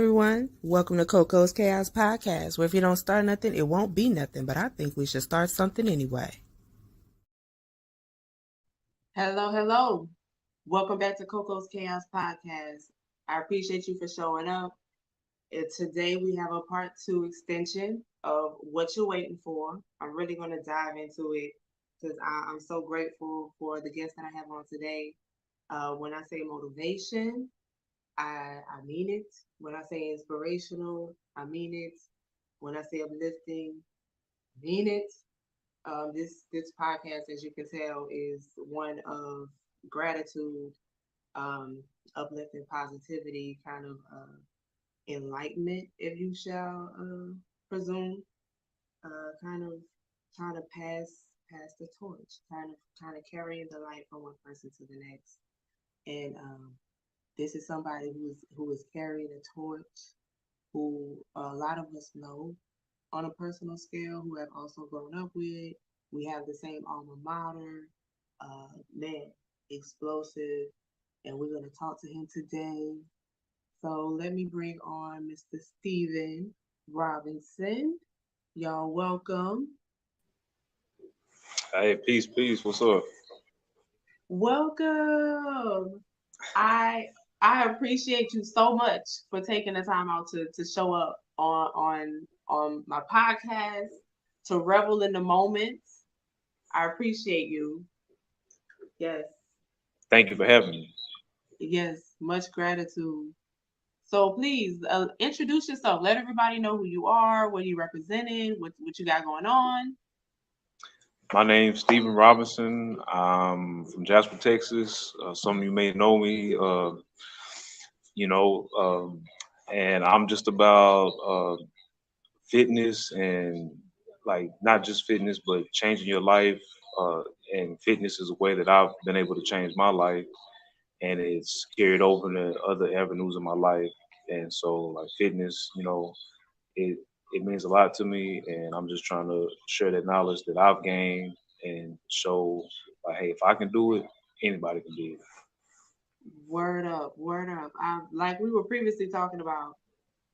everyone. Welcome to Coco's Chaos Podcast, where if you don't start nothing, it won't be nothing. But I think we should start something anyway. Hello. Welcome back to Coco's Chaos Podcast. I appreciate you for showing up. Today we have a part 2 extension of What You're Waiting For. I'm really going to dive into it because I'm so grateful for the guest that I have on today. When I say motivation, I mean it. When I say inspirational, I mean it. When I say uplifting, I mean it. This podcast, as you can tell, is one of gratitude, uplifting positivity, kind of enlightenment, if you shall presume. Kind of trying to pass the torch, kind of carrying the light from one person to the next. And this is somebody who is carrying a torch, who a lot of us know on a personal scale, who have also grown up with. We have the same alma mater, man, explosive, and we're going to talk to him today. So let me bring on Mr. Steven Robinson. Y'all welcome. Hey, peace. What's up? Welcome. I appreciate you so much for taking the time out to show up on my podcast, to revel in the moments. I appreciate you. Yes. Thank you for having me. Yes, much gratitude. So please introduce yourself. Let everybody know who you are, what you representing, what you got going on. My name's Stephen Robinson. I'm from Jasper, Texas. Some of you may know me, you know, and I'm just about fitness and like not just fitness, but changing your life. Uh, and fitness is a way that I've been able to change my life, and it's carried over to other avenues of my life. And so, like fitness, it it means a lot to me, and I'm just trying to share that knowledge that I've gained and show like, hey, if I can do it, anybody can do it. Word up, word up. Like we were previously talking about,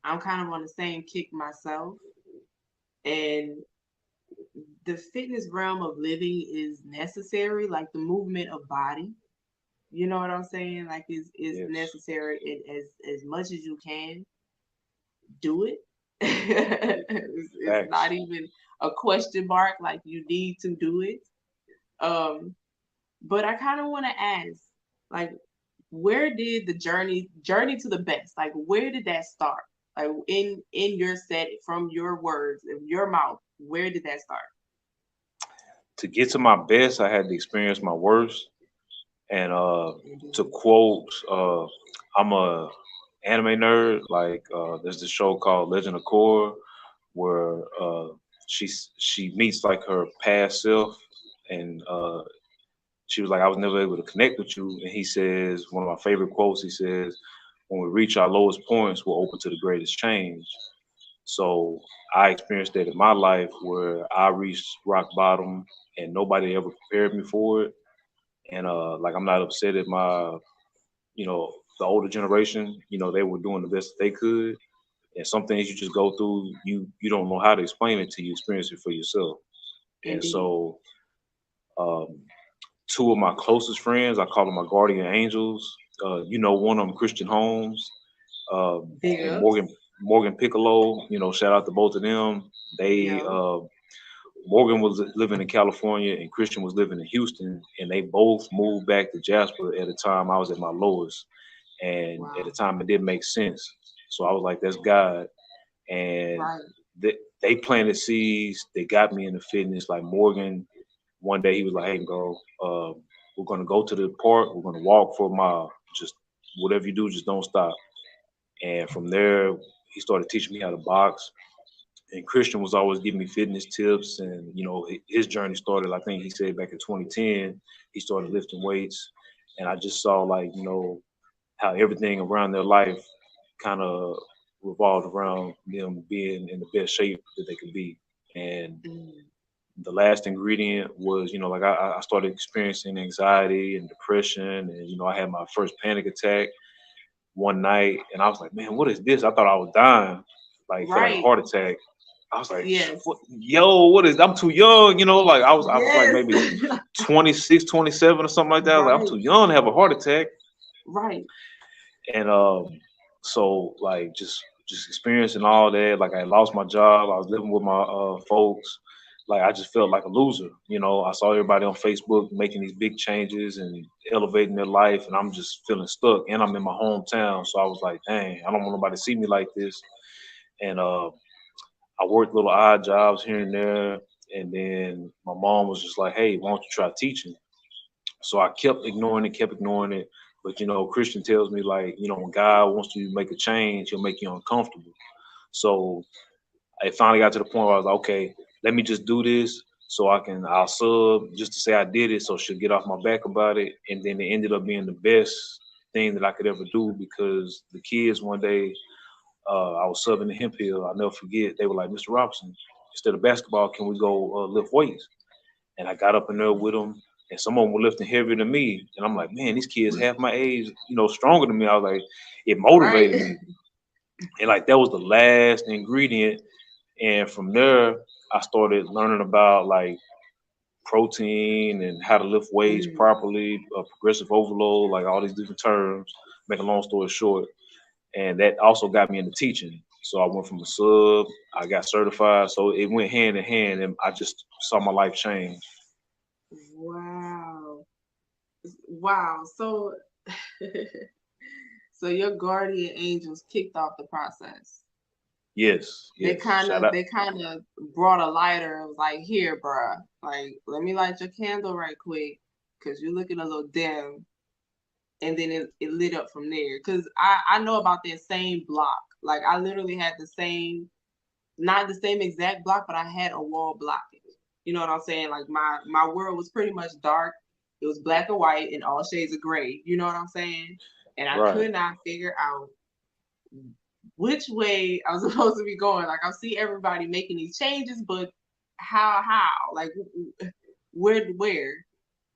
I'm kind of on the same kick myself. And the fitness realm of living is necessary, like the movement of body. You know what I'm saying? Like is Yes, necessary. As much as you can do it. It's not facts. even a question mark. Like you need to do it. Um, but I kind of want to ask, like, where did the journey to the best? Like, where did that start? Like in your set, from your words, in your mouth, where did that start? To get to my best, I had to experience my worst. And to Indeed. quote, I'm a anime nerd. Like there's this show called Legend of Korra where she meets like her past self, and she was like, I was never able to connect with you. And he says, one of my favorite quotes, he says, when we reach our lowest points, we're open to the greatest change. So I experienced that in my life where I reached rock bottom and nobody ever prepared me for it. And like I'm not upset at my, the older generation, they were doing the best that they could. And some things you just go through, you don't know how to explain it till you experience it for yourself. And Indeed. so um, two of my closest friends, I call them my guardian angels. One of them, Christian Holmes, Big and ups. Morgan Piccolo. Shout out to both of them. They Yo. Morgan was living in California and Christian was living in Houston, and they both moved back to Jasper at a time I was at my lowest, and at the Wow. time it didn't make sense. So I was like, "That's God," and Right. they planted seeds. They got me into fitness. Like Morgan, one day he was like, "Hey, bro, we're gonna go to the park. We're gonna walk for a mile. Just whatever you do, just don't stop." And from there, he started teaching me how to box. And Christian was always giving me fitness tips. And his journey started. I think he said back in 2010, he started lifting weights, and I just saw like how everything around their life kind of revolved around them being in the best shape that they could be. And Mm. the last ingredient was, like I started experiencing anxiety and depression, and I had my first panic attack one night, and I was like, man, what is this? I thought I was dying, like felt like a Right. heart attack. I was like, Yes. what is? I'm too young, like I was like Yes. maybe 26, 27 or something like that. I was like, I'm Right. too young to have a heart attack, Right. and so like just experiencing all that. Like I lost my job. I was living with my folks. Like I just felt like a loser. I saw everybody on Facebook making these big changes and elevating their life, and I'm just feeling stuck. And I'm in my hometown, so I was like, dang, I don't want nobody to see me like this. And I worked little odd jobs here and there. And then my mom was just like, hey, why don't you try teaching? So I kept ignoring it. But Christian tells me like, when God wants you to make a change, he'll make you uncomfortable. So it finally got to the point where I was like, okay, let me just do this so I'll sub just to say I did it so she'll get off my back about it. And then it ended up being the best thing that I could ever do because the kids one day, I was subbing the Hemp Hill. I'll never forget. They were like, Mr. Robinson, instead of basketball, can we go lift weights? And I got up in there with them, and some of them were lifting heavier than me. And I'm like, man, these kids half my age, stronger than me. I was like, it Right. motivated me. And like that was the last ingredient. And from there, I started learning about like protein and how to lift weights Mm. properly, progressive overload, like all these different terms. Make a long story short, and that also got me into teaching. So I went from a sub, I got certified, so it went hand in hand, and I just saw my life change. Wow. Wow. So so your guardian angels kicked off the process. Yes, They yes. kind Shout of out. they kind of brought a lighter and was like, here, bruh, like let me light your candle right quick, cause you're looking a little dim. And then it lit up from there. Cause I know about that same block. Like I literally had the same, not the same exact block, but I had a wall blocking. You know what I'm saying? Like my world was pretty much dark. It was black and white and all shades of gray. You know what I'm saying? And I Right. could not figure out which way I was supposed to be going. Like I see everybody making these changes, but how? Like where?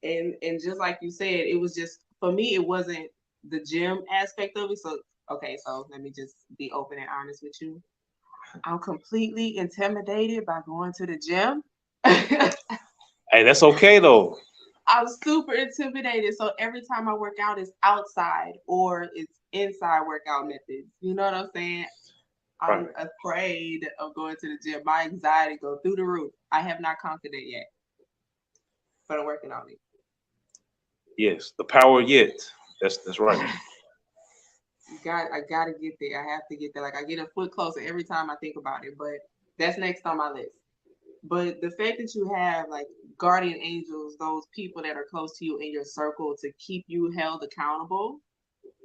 And just like you said, it was just for me. It wasn't the gym aspect of it. So okay, so let me just be open and honest with you. I'm completely intimidated by going to the gym. Hey, that's okay though. I'm super intimidated. So every time I work out, it's outside or it's inside workout methods. You know what I'm saying? I'm Right. afraid of going to the gym. My anxiety go through the roof. I have not conquered it yet, but I'm working on it. Yes, the power yet. That's right. I gotta get there. I have to get there. Like I get a foot closer every time I think about it, but that's next on my list. But the fact that you have like guardian angels, those people that are close to you in your circle to keep you held accountable,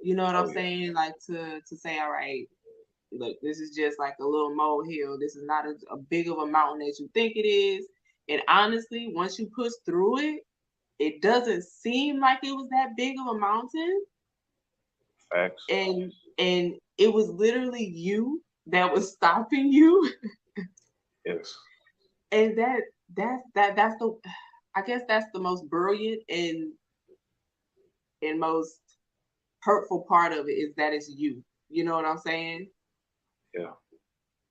you know what I'm Oh yeah. saying? Like to say, all right, look, this is just like a little molehill. This is not a big of a mountain as you think it is. And honestly, once you push through it, it doesn't seem like it was that big of a mountain. Facts. And it was literally you that was stopping you. Yes. And that's the I guess that's the most brilliant and most hurtful part of it is that it's you. You know what I'm saying? Yeah.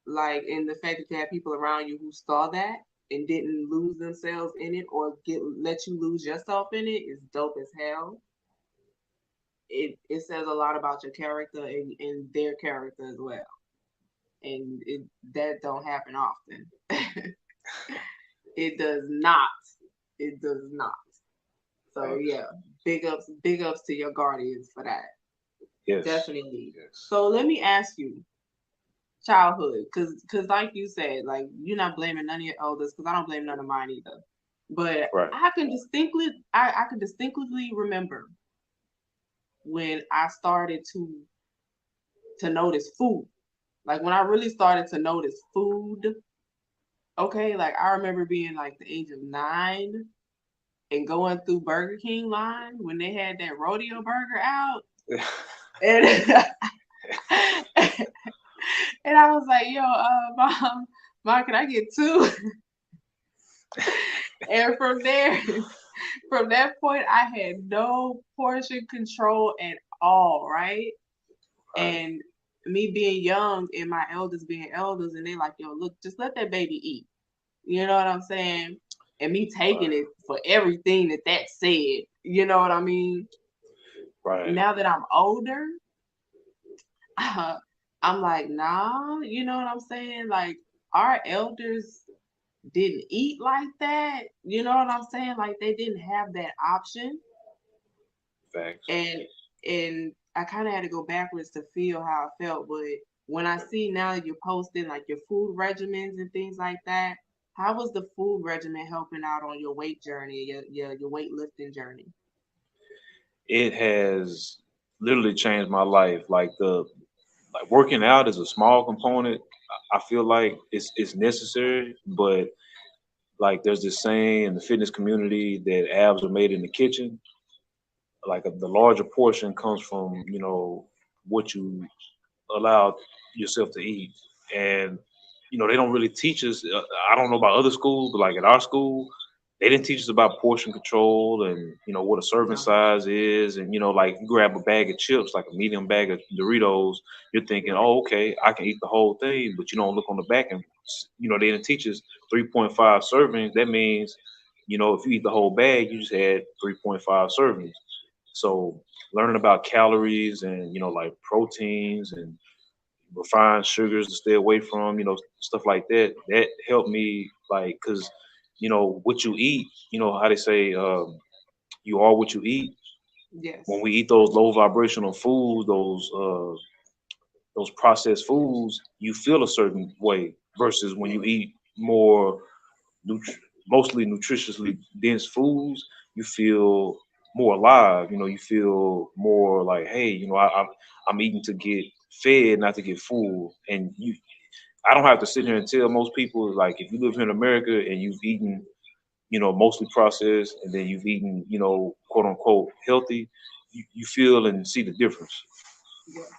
Like, and the fact that you had people around you who saw that and didn't lose themselves in it or let you lose yourself in it is dope as hell. It says a lot about your character and their character as well. And that don't happen often. It does not. It does not. So Thanks. yeah, big ups to your guardians for that. Yes. Definitely. Yes. So let me ask you, childhood, because like you said, like you're not blaming none of your elders, because I don't blame none of mine either. But Right. I can distinctly remember when I started to notice food. Like when I really started to notice food. Okay, like I remember being like the age of 9 and going through Burger King line when they had that rodeo burger out. And and I was like, yo, mom, can I get two? And from there, from that point, I had no portion control at all, right? Right. And me being young and my elders being elders, and they like, yo, look, just let that baby eat. You know what I'm saying? And me taking Right. it for everything that said. You know what I mean? Right. Now that I'm older, I'm like, nah. You know what I'm saying? Like our elders didn't eat like that. You know what I'm saying? Like they didn't have that option. Facts. And I kind of had to go backwards to feel how I felt. But when I see now you're posting like your food regimens and things like that, how was the food regimen helping out on your weight journey, your weightlifting journey? It has literally changed my life. Like working out is a small component. I feel like it's necessary, but like there's this saying in the fitness community that abs are made in the kitchen. Like the larger portion comes from what you allow yourself to eat, and they don't really teach us. I don't know about other schools, but like at our school, they didn't teach us about portion control and what a serving No, size is, and like you grab a bag of chips, like a medium bag of Doritos, you're thinking, right, oh, okay, I can eat the whole thing, but you don't look on the back and they didn't teach us 3.5 servings. That means if you eat the whole bag, you just had 3.5 servings. So learning about calories and like proteins and refined sugars to stay away from, stuff like that. That helped me, like, because what you eat, how they say, you are what you eat. When yes, we eat those low vibrational foods, those processed foods, you feel a certain way versus when you yes, eat more mostly nutritiously dense foods, you feel more alive. You feel more like, hey, I'm eating to get fed, not to get full. And I don't have to sit here and tell most people, like, if you live here in America and you've eaten, mostly processed, and then you've eaten, quote unquote healthy, you feel and see the difference. yes,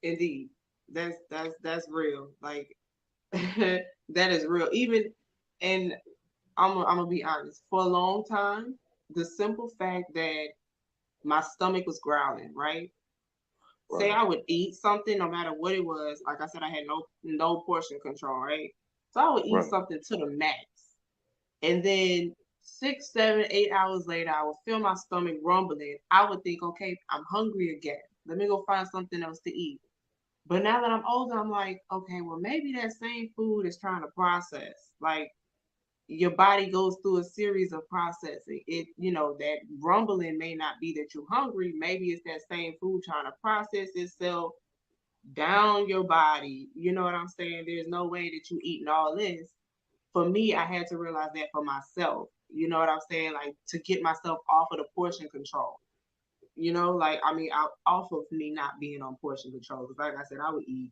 indeed. That's real. Like that is real. Even and I'm gonna be honest. For a long time, the simple fact that my stomach was growling, right? Say Right, I would eat something, no matter what it was. Like I said, I had no portion control, right? So I would eat right, something to the max, and then 6, 7, 8 hours later, I would feel my stomach rumbling. I would think, okay, I'm hungry again. Let me go find something else to eat. But now that I'm older, I'm like, okay, well maybe that same food is trying to process. Like your body goes through a series of processing. That rumbling may not be that you're hungry. Maybe it's that same food trying to process itself down your body. You know what I'm saying? There's no way that you eating all this. For me, I had to realize that for myself. You know what I'm saying? Like to get myself off of the portion control. Like I mean, off of me not being on portion control. Because like I said, I would eat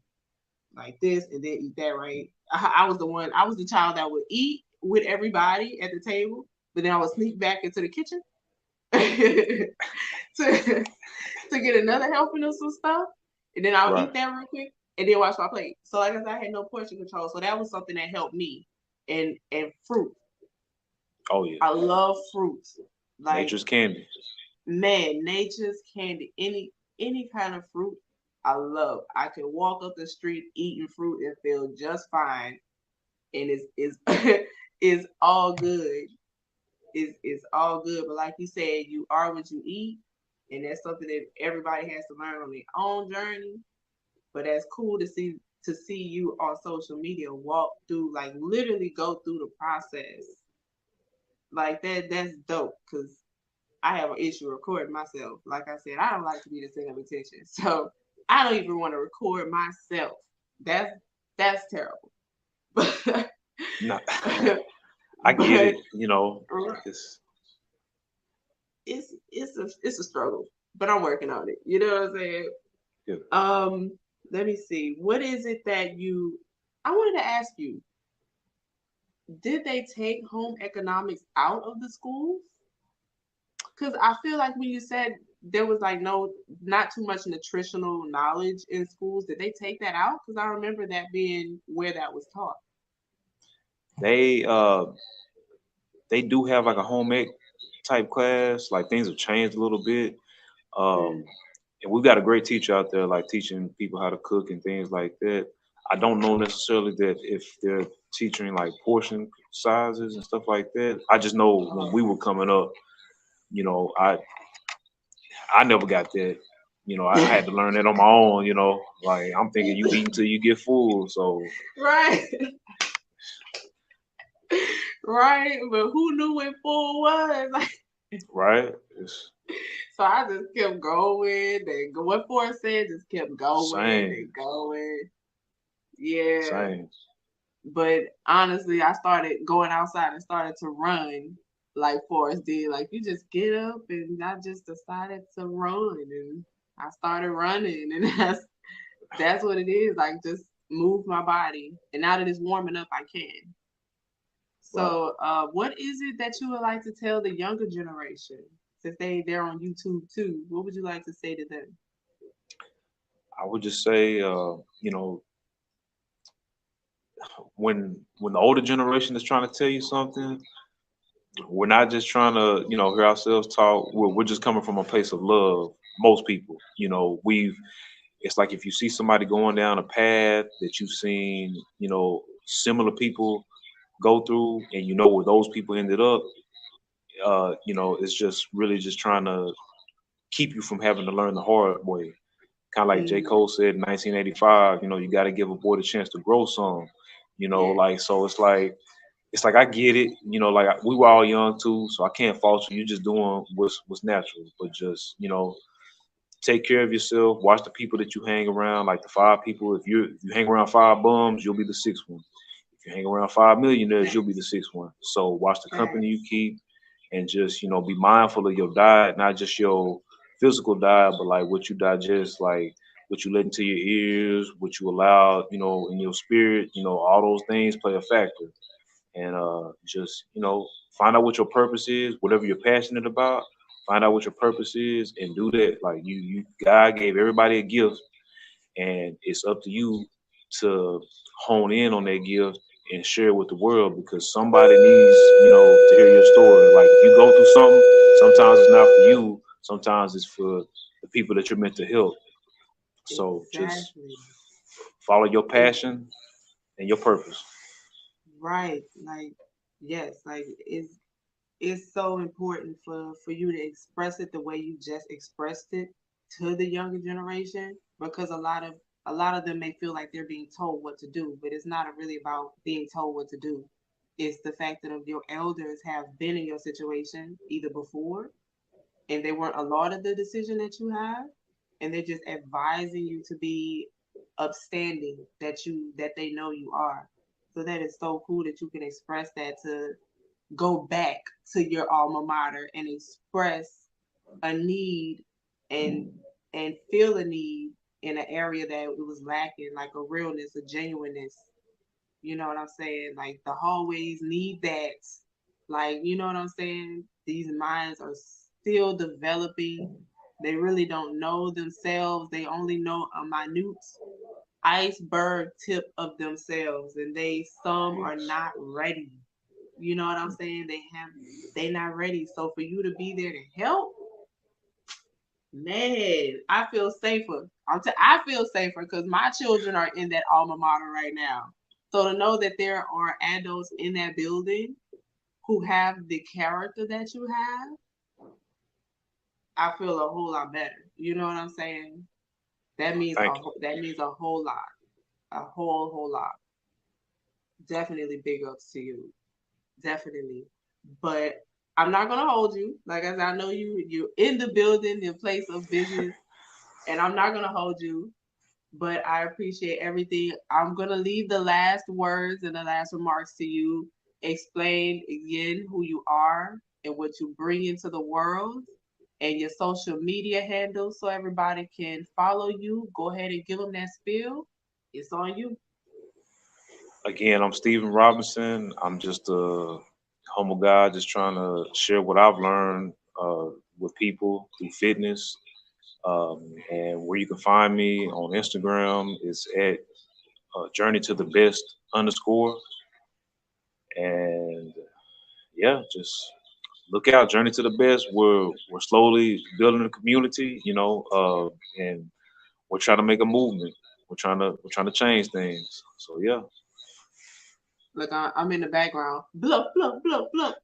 like this and then eat that. Right? I was the one. I was the child that would eat with everybody at the table, but then I would sneak back into the kitchen to to get another helping of some stuff, and then I would right. eat that real quick and then wash my plate. So like I said, I had no portion control, so that was something that helped me. And fruit, Oh yeah, I love fruits. Like nature's candy. man, nature's candy, any kind of fruit, I love. I can walk up the street eating fruit and feel just fine, and it's it's all good. It's all good. But like you said, you are what you eat, and that's something that everybody has to learn on their own journey. But that's cool to see you on social media walk through, like literally go through the process like that. That's dope because I have an issue recording myself. Like I said, I don't like to be the center of attention, so I don't even want to record myself. That's terrible. But Not, I get but it. It's it's a struggle, but I'm working on it. You know what I'm saying? good. Um, Let me see. What is it that you? I wanted to ask you. Did they take home economics out of the schools? Because I feel like when you said there was like not too much nutritional knowledge in schools, did they take that out? Because I remember that being where that was taught. They uh they do have like a home ec type class. Like things have changed a little bit. Mm, Um, and we've got a great teacher out there, like teaching people how to cook and things like that. I don't know necessarily that if they're teaching like portion sizes and stuff like that. I just know when we were coming up, you know, I never got that. You know, I had to learn that on my own. You know, like I'm thinking you eat until you get full. So Right. Right. But who knew what full was? right, it's So I just kept going and what Forrest said, just kept going same, and going. Yeah. same. But honestly, I started going outside and started to run like Forrest did. Like you just get up and I just decided to run and I started running and that's what it is. Like just move my body. And now that it's warming up I can. Right. So what is it that you would like to tell the younger generation? Since they're on YouTube too, what would you like to say to them? I would just say, you know, when the older generation is trying to tell you something, we're not just trying to, you know, hear ourselves talk. We're just coming from a place of love. Most people, you know, it's like if you see somebody going down a path that you've seen, you know, similar people go through, and you know where those people ended up, you know, it's just really just trying to keep you from having to learn the hard way. Kind of like J. Mm, Cole said in 1985, you know, you got to give a boy the chance to grow some, you know, yes, like, so it's like I get it, you know, like we were all young too, so I can't fault you. You're just doing what's natural, but just, you know, take care of yourself. Watch the people that you hang around, like the five people. If you hang around five bums, you'll be the sixth one. If you hang around five millionaires, you'll be thanks, the sixth one. So watch the company you thanks. keep, and just, you know, be mindful of your diet, not just your physical diet, but like what you digest, like what you let into your ears, what you allow, you know, in your spirit. You know, all those things play a factor. And just, you know, find out what your purpose is, whatever you're passionate about. Find out what your purpose is and do that. Like God gave everybody a gift, and it's up to you to hone in on that gift and share it with the world, because somebody needs, you know, to hear your story. Like if you go through something, sometimes it's not for you, sometimes it's for the people that you're meant to help. So just Exactly. follow your It's passion and your purpose. right. Like, yes, like it's so important for you to express it the way you just expressed it to the younger generation because a lot of them may feel like they're being told what to do, but it's not really about being told what to do. It's the fact that your elders have been in your situation either before and they weren't allotted the decision that you have, and they're just advising you to be upstanding that they know you are. So that is so cool that you can express that to go back to your alma mater and express a need and feel a need in an area that it was lacking, like a realness, a genuineness. You know what I'm saying? Like the hallways need that. Like, you know what I'm saying? These minds are still developing. They really don't know themselves. They only know a minute iceberg tip of themselves, and some are Yes. not ready. You know what I'm saying? They not ready. So for you to be there to help, man, I feel safer. I feel safer because my children are in that alma mater right now. So to know that there are adults in that building who have the character that you have, I feel a whole lot better. You know what I'm saying? Thank you. That means a whole lot, a whole lot. Definitely big ups to you. Definitely. But I'm not gonna hold you. Like I said, I know you're in the building, your place of business, and I'm not gonna hold you. But I appreciate everything. I'm gonna leave the last words and the last remarks to you. Explain again who you are and what you bring into the world and your social media handles so everybody can follow you. Go ahead and give them that spiel. It's on you. Again, I'm Stephen Robinson. I'm just a humble guy, just trying to share what I've learned with people through fitness. And where you can find me on Instagram is at Journey to the Best _. And yeah, just look out, Journey to the Best. We're slowly building a community, and we're trying to make a movement. We're trying to change things. So yeah, Look, I'm in the background. Bluff, bluff, bluff, bluff.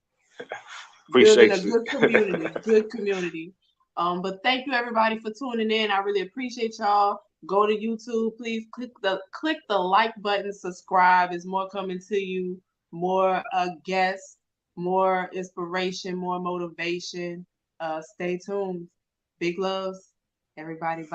Building a appreciate you. good community, good community. But thank you everybody for tuning in. I really appreciate y'all. Go to YouTube, please click the like button, subscribe. There's more coming to you, more guests, more inspiration, more motivation. Stay tuned. Big loves, everybody. Bye.